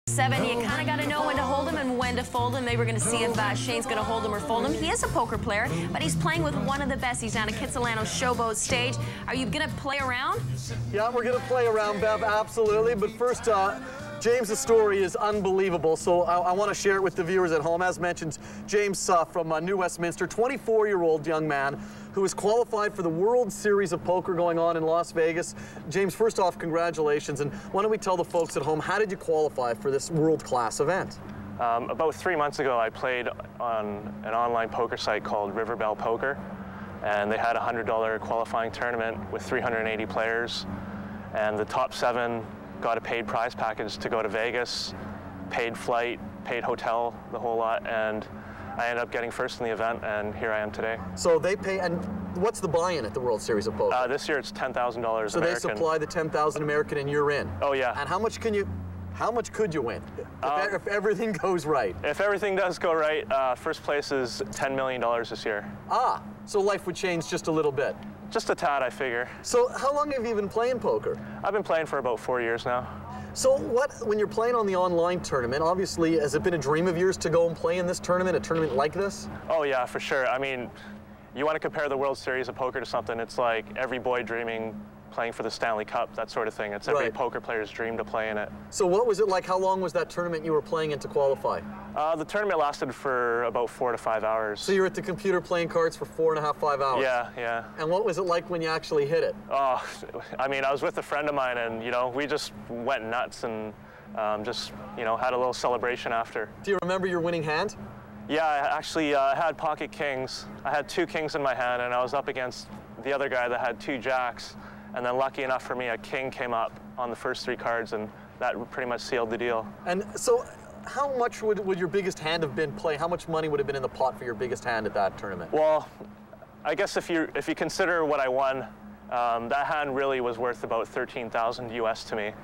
7, you kind of got to know when to hold him and when to fold him. Maybe we're going to see if Shane's going to hold him or fold him. He is a poker player, but he's playing with one of the best. He's down at Kitsilano's Showboat stage. Are you going to play around? Yeah, we're going to play around, Bev, absolutely. But first, James' story is unbelievable, so I want to share it with the viewers at home. As mentioned, James from New Westminster, 24-year-old young man who is qualified for the World Series of Poker going on in Las Vegas. James, first off, congratulations. And why don't we tell the folks at home, how did you qualify for this world-class event? About 3 months ago, I played on an online poker site called Riverbell Poker, and they had a $100 qualifying tournament with 380 players, and the top 7 got a paid prize package to go to Vegas, paid flight, paid hotel, the whole lot, and I ended up getting first in the event, and here I am today. So they pay, and what's the buy-in at the World Series of Poker? This year it's $10,000 American. So they supply the $10,000 American and you're in? Oh yeah. And how much could you win if everything goes right? If everything does go right, first place is $10 million this year. Ah, so life would change just a little bit. Just a tad, I figure. So how long have you been playing poker? I've been playing for about 4 years now. So when you're playing on the online tournament, obviously, has it been a dream of yours to go and play in this tournament, a tournament like this? Oh yeah, for sure. I mean, you want to compare the World Series of Poker to something, it's like every boy dreaming playing for the Stanley Cup, that sort of thing. It's every poker player's dream to play in it. So what was it like? How long was that tournament you were playing in to qualify? The tournament lasted for about 4 to 5 hours. So you were at the computer playing cards for 4.5, 5 hours? Yeah, yeah. And what was it like when you actually hit it? Oh, I mean, I was with a friend of mine, and, you know, we just went nuts and just, you know, had a little celebration after. Do you remember your winning hand? Yeah, I actually had pocket kings. I had 2 kings in my hand, and I was up against the other guy that had 2 jacks. And then lucky enough for me, a king came up on the first 3 cards, and that pretty much sealed the deal. And so how much would your biggest hand have been play? How much money would have been in the pot for your biggest hand at that tournament? Well, I guess if you consider what I won, that hand really was worth about 13,000 US to me.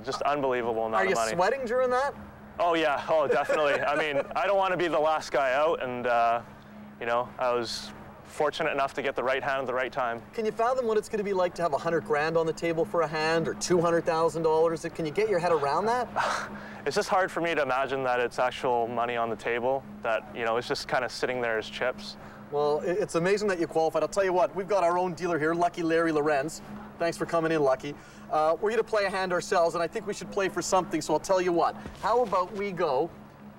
Just unbelievable amount of money. Are you sweating during that? Oh yeah, oh definitely. I mean, I don't want to be the last guy out, and you know, I was fortunate enough to get the right hand at the right time. Can you fathom what it's going to be like to have 100 grand on the table for a hand, or $200,000? Can you get your head around that? It's just hard for me to imagine that it's actual money on the table, that, you know, it's just kind of sitting there as chips. Well, it's amazing that you qualified. I'll tell you what, we've got our own dealer here, Lucky Larry Lorenz. Thanks for coming in, Lucky. We're going to play a hand ourselves, and I think we should play for something, so I'll tell you what. How about we go,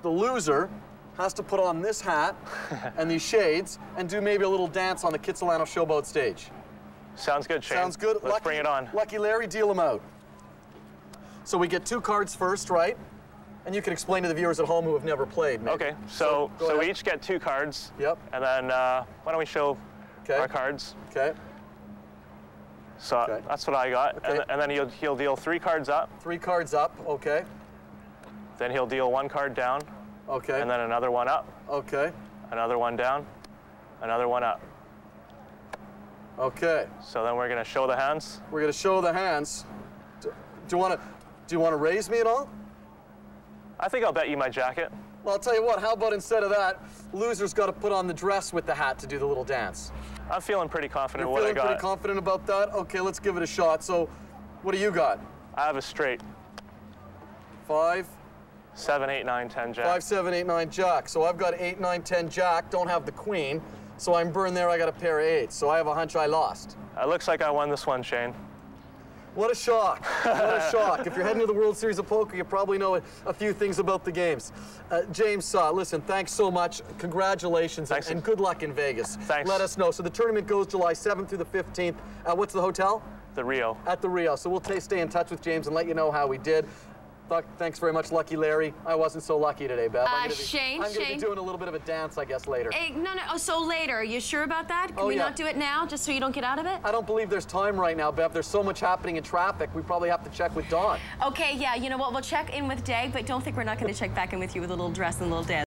the loser has to put on this hat and these shades and do maybe a little dance on the Kitsilano Showboat stage. Sounds good, Shane. Sounds good. Let's bring it on. Lucky Larry, deal them out. So we get 2 cards first, right? And you can explain to the viewers at home who have never played. Maybe. Okay, so we each get 2 cards. Yep. And then why don't we show our cards? Okay. So that's what I got. Okay. And then he'll deal 3 cards up. 3 cards up, okay. Then he'll deal 1 card down. Okay. And then another one up. Okay. Another one down. Another one up. Okay. So then we're going to show the hands. We're going to show the hands. Do you want to raise me at all? I think I'll bet you my jacket. Well, I'll tell you what, how about instead of that, loser's got to put on the dress with the hat to do the little dance. I'm feeling pretty confident You're what I got. Feeling pretty confident about that? Okay, let's give it a shot. So, what do you got? I have a straight. 5, 7, 8, 9, 10 jack. 5, 7, 8, 9 jack. So I've got 8, 9, 10 jack, don't have the queen. So I'm burned there, I got a pair of 8s. So I have a hunch I lost. It looks like I won this one, Shane. What a shock. What a shock. If you're heading to the World Series of Poker, you probably know a few things about the games. James, listen, thanks so much. Congratulations. Thanks. And good luck in Vegas. Thanks. Let us know. So the tournament goes July 7th through the 15th. What's the hotel? The Rio. At the Rio. So we'll stay in touch with James and let you know how we did. Thanks very much, Lucky Larry. I wasn't so lucky today, Bev. I'm going to be doing a little bit of a dance, I guess, later. No. Oh, so later. Are you sure about that? Can we not do it now, just so you don't get out of it? I don't believe there's time right now, Bev. There's so much happening in traffic. We probably have to check with Dawn. Okay, yeah. You know what? We'll check in with Dag, but don't think we're not going to check back in with you with a little dress and a little dance.